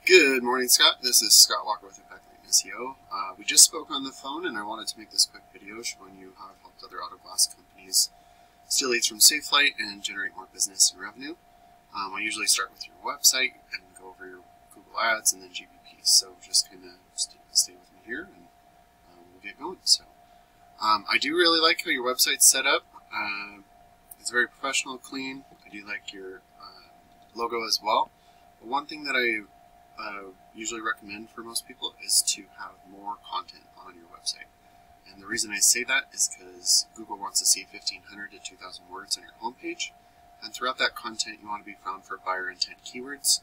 Good morning, Scott. This is Scott Walker with Impact Lane SEO. We just spoke on the phone, and I wanted to make this quick video showing you how I've helped other auto glass companies steal leads from SafeLight and generate more business and revenue. I usually start with your website and go over your Google Ads and then GBP. So just kind of stay with me here, and we'll get going. So I do really like how your website's set up. It's very professional, clean. I do like your logo as well. But one thing that I usually recommend for most people is to have more content on your website. And the reason I say that is because Google wants to see 1,500 to 2,000 words on your homepage. And throughout that content, you want to be found for buyer intent keywords.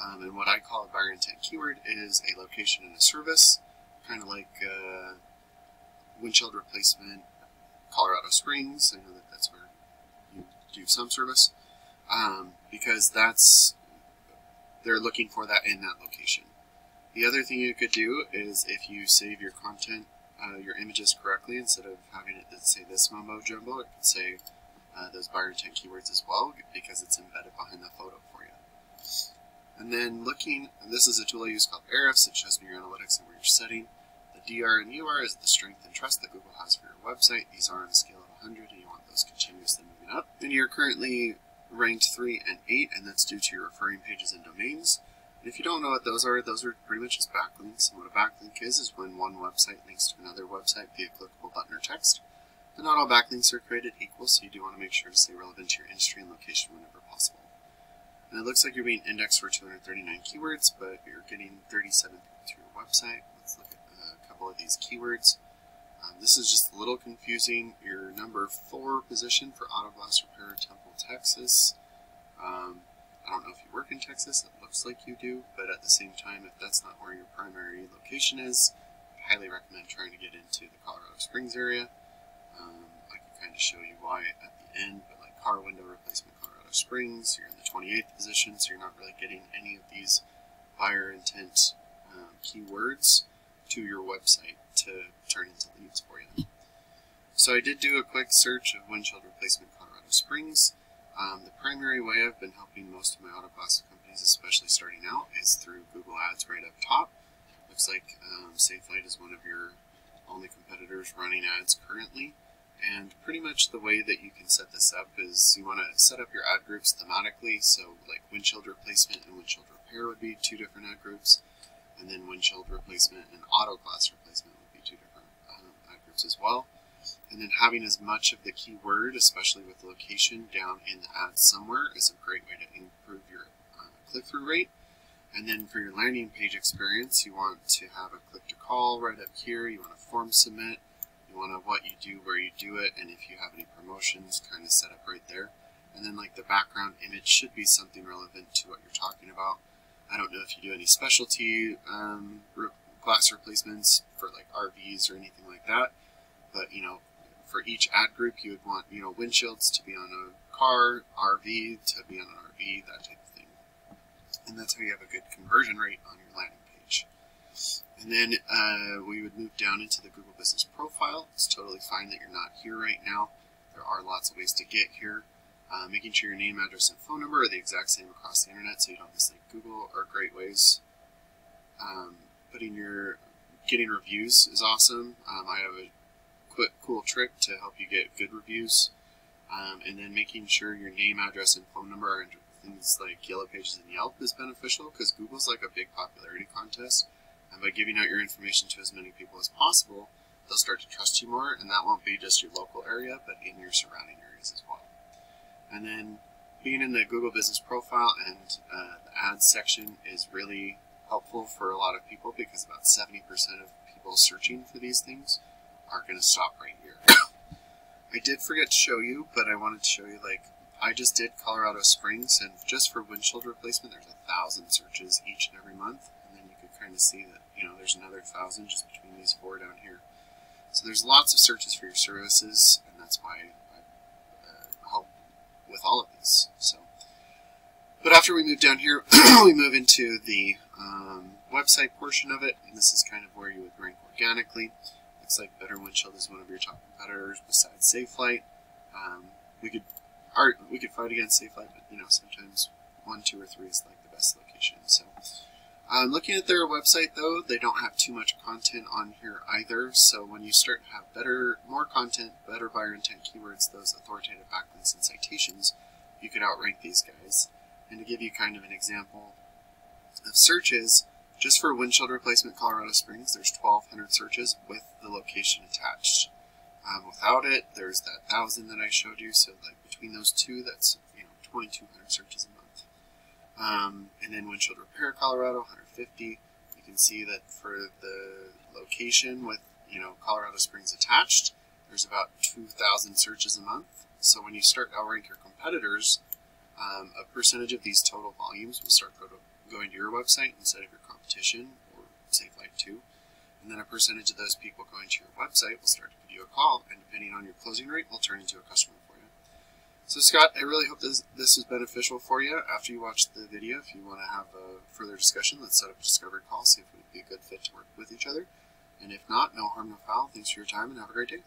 And what I call a buyer intent keyword is a location and a service, kind of like windshield replacement, Colorado Springs. I know that that's where you do some service, because they're looking for that in that location. The other thing you could do is if you save your content, your images correctly, instead of having it say this mumbo jumbo, it could say those buyer intent keywords as well, because it's embedded behind the photo for you. And then this is a tool I use called Ahrefs. It shows me your analytics and where you're setting. The DR and UR is the strength and trust that Google has for your website. These are on a scale of 100, and you want those continuously moving up. And you're currently ranked 3 and 8, and that's due to your referring pages and domains. And if you don't know what those are pretty much just backlinks. And what a backlink is when one website links to another website via clickable button or text. But not all backlinks are created equal, so you do want to make sure to stay relevant to your industry and location whenever possible. And it looks like you're being indexed for 239 keywords, but you're getting 37 people to your website. Let's look at a couple of these keywords. This is just a little confusing. Your number 4 position for auto glass repair, Temple, Texas. I don't know if you work in Texas. It looks like you do, but at the same time, if that's not where your primary location is, I highly recommend trying to get into the Colorado Springs area. I can kind of show you why at the end, but like car window replacement, Colorado Springs, you're in the 28th position, so you're not really getting any of these buyer intent keywords to your website to turn into leads for you. So I did do a quick search of windshield replacement Colorado Springs. The primary way I've been helping most of my auto glass companies, especially starting out, is through Google Ads right up top. Looks like SafeLight is one of your only competitors running ads currently. And pretty much the way that you can set this up is you want to set up your ad groups thematically. So like windshield replacement and windshield repair would be 2 different ad groups. And then windshield replacement and auto glass replacement would be 2 different ad groups as well. And then having as much of the keyword, especially with location, down in the ad somewhere is a great way to improve your click-through rate. And then for your landing page experience, you want to have a click-to-call right up here. You want a form submit. You want to what you do, where you do it, and if you have any promotions, kind of set up right there. And then like the background image should be something relevant to what you're talking about. I don't know if you do any specialty glass replacements for like RVs or anything like that, but you know, for each ad group, you would want, you know, windshields to be on a car, RV to be on an RV, that type of thing. And that's how you have a good conversion rate on your landing page. And then we would move down into the Google Business Profile. It's totally fine that you're not here right now. There are lots of ways to get here. Making sure your name, address, and phone number are the exact same across the internet, so you don't mislink Google, are great ways. Getting reviews is awesome. I have a quick, cool trick to help you get good reviews. And then making sure your name, address, and phone number are in things like Yellow Pages and Yelp is beneficial, because Google's like a big popularity contest. And by giving out your information to as many people as possible, they'll start to trust you more, and that won't be just your local area, but in your surrounding areas as well. And then being in the Google Business Profile and the ads section is really helpful for a lot of people, because about 70% of people searching for these things are going to stop right here. I did forget to show you, but I wanted to show you, like, I just did Colorado Springs, and just for windshield replacement, there's 1,000 searches each and every month. And then you could kind of see that, you know, there's another 1,000 just between these 4 down here. So there's lots of searches for your services, and that's why I help with all of these. So, but after we move down here, we move into the website portion of it, and this is kind of where you would rank organically. Looks like Better Windshield is one of your top competitors besides SafeLight. We could fight against SafeLight, but you know, sometimes 1, 2, or 3 is like the best location. So Looking at their website, though, they don't have too much content on here either, so when you start to have more content, better buyer intent keywords, those authoritative backlinks and citations, you could outrank these guys. And to give you kind of an example of searches, just for windshield replacement Colorado Springs, there's 1,200 searches with the location attached. Without it, there's that 1,000 that I showed you, so like between those two, that's 2,200 searches a month. And then windshield repair Colorado, 150. You can see that for the location with Colorado Springs attached, there's about 2,000 searches a month. So when you start to outrank your competitors, a percentage of these total volumes will start going to your website instead of your competition, or say like 2. And then a percentage of those people going to your website will start to give you a call, and depending on your closing rate, will turn into a customer for you. So Scott, I really hope this is beneficial for you. After you watch the video, if you want to have a further discussion, let's set up a discovery call, see if we'd be a good fit to work with each other. And if not, no harm, no foul. Thanks for your time, and have a great day.